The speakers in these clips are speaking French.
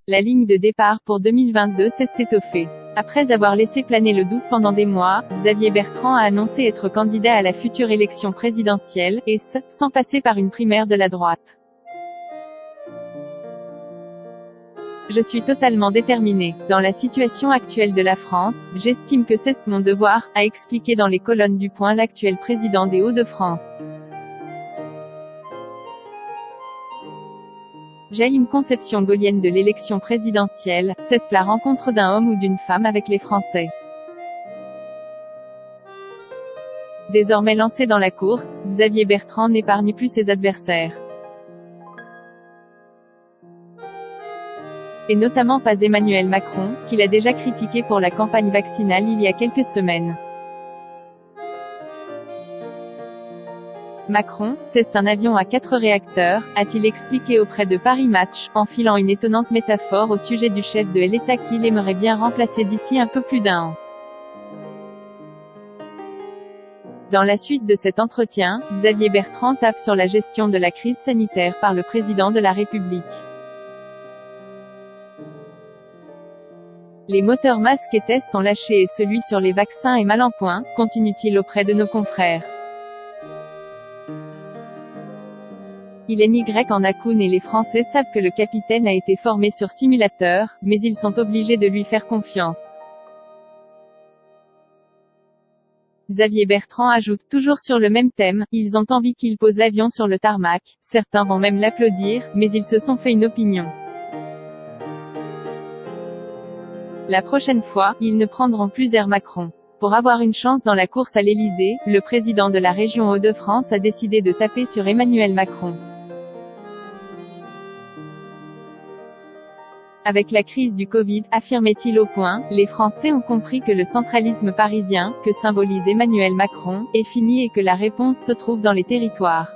la ligne de départ pour 2022 s'est étoffée. Après avoir laissé planer le doute pendant des mois, Xavier Bertrand a annoncé être candidat à la future élection présidentielle, et ce, sans passer par une primaire de la droite. Je suis totalement déterminé. Dans la situation actuelle de la France, j'estime que c'est mon devoir, a expliqué dans les colonnes du Point l'actuel président des Hauts-de-France. J'ai une conception gaulienne de l'élection présidentielle, c'est la rencontre d'un homme ou d'une femme avec les Français. Désormais lancé dans la course, Xavier Bertrand n'épargne plus ses adversaires. Et notamment pas Emmanuel Macron, qu'il a déjà critiqué pour la campagne vaccinale il y a quelques semaines. Macron, c'est un avion à 4 réacteurs, a-t-il expliqué auprès de Paris Match, en filant une étonnante métaphore au sujet du chef de l'État qu'il aimerait bien remplacer d'ici un peu plus d'un an. Dans la suite de cet entretien, Xavier Bertrand tape sur la gestion de la crise sanitaire par le président de la République. Les moteurs masques et tests ont lâché et celui sur les vaccins est mal en point, continue-t-il auprès de nos confrères. Il est Y en Akun et les Français savent que le capitaine a été formé sur simulateur, mais ils sont obligés de lui faire confiance. Xavier Bertrand ajoute, toujours sur le même thème, ils ont envie qu'il pose l'avion sur le tarmac, certains vont même l'applaudir, mais ils se sont fait une opinion. La prochaine fois, ils ne prendront plus Air Macron. Pour avoir une chance dans la course à l'Élysée, le président de la région Hauts-de-France a décidé de taper sur Emmanuel Macron. Avec la crise du Covid, affirmait-il au Point, les Français ont compris que le centralisme parisien, que symbolise Emmanuel Macron, est fini et que la réponse se trouve dans les territoires.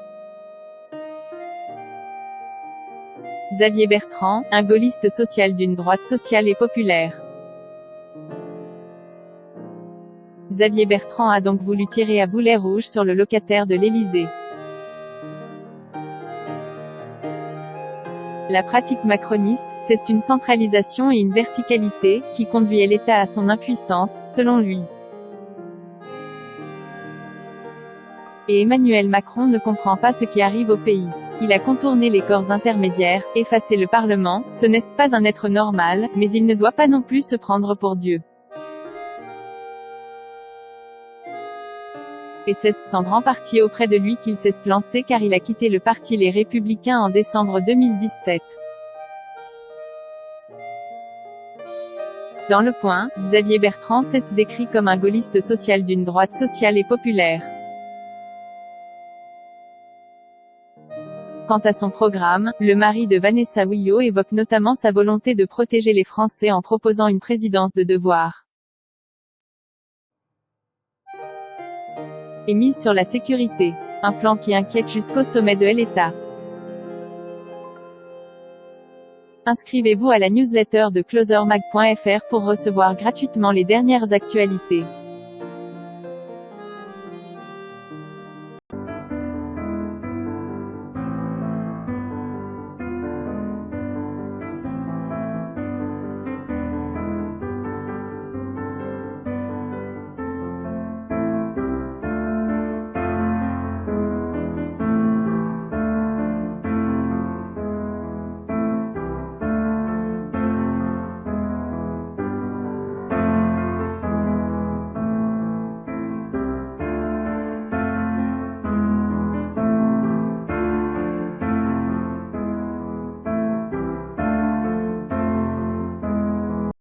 Xavier Bertrand, un gaulliste social d'une droite sociale et populaire. Xavier Bertrand a donc voulu tirer à boulet rouge sur le locataire de l'Élysée. La pratique macroniste, c'est une centralisation et une verticalité, qui conduit l'État à son impuissance, selon lui. Et Emmanuel Macron ne comprend pas ce qui arrive au pays. Il a contourné les corps intermédiaires, effacé le Parlement, ce n'est pas un être normal, mais il ne doit pas non plus se prendre pour Dieu. Et c'est en grand partie auprès de lui qu'il s'est lancé car il a quitté le parti Les Républicains en décembre 2017. Dans Le Point, Xavier Bertrand s'est décrit comme un gaulliste social d'une droite sociale et populaire. Quant à son programme, le mari de Vanessa Guyot évoque notamment sa volonté de protéger les Français en proposant une présidence de devoir. Et mise sur la sécurité. Un plan qui inquiète jusqu'au sommet de l'État. Inscrivez-vous à la newsletter de closermag.fr pour recevoir gratuitement les dernières actualités.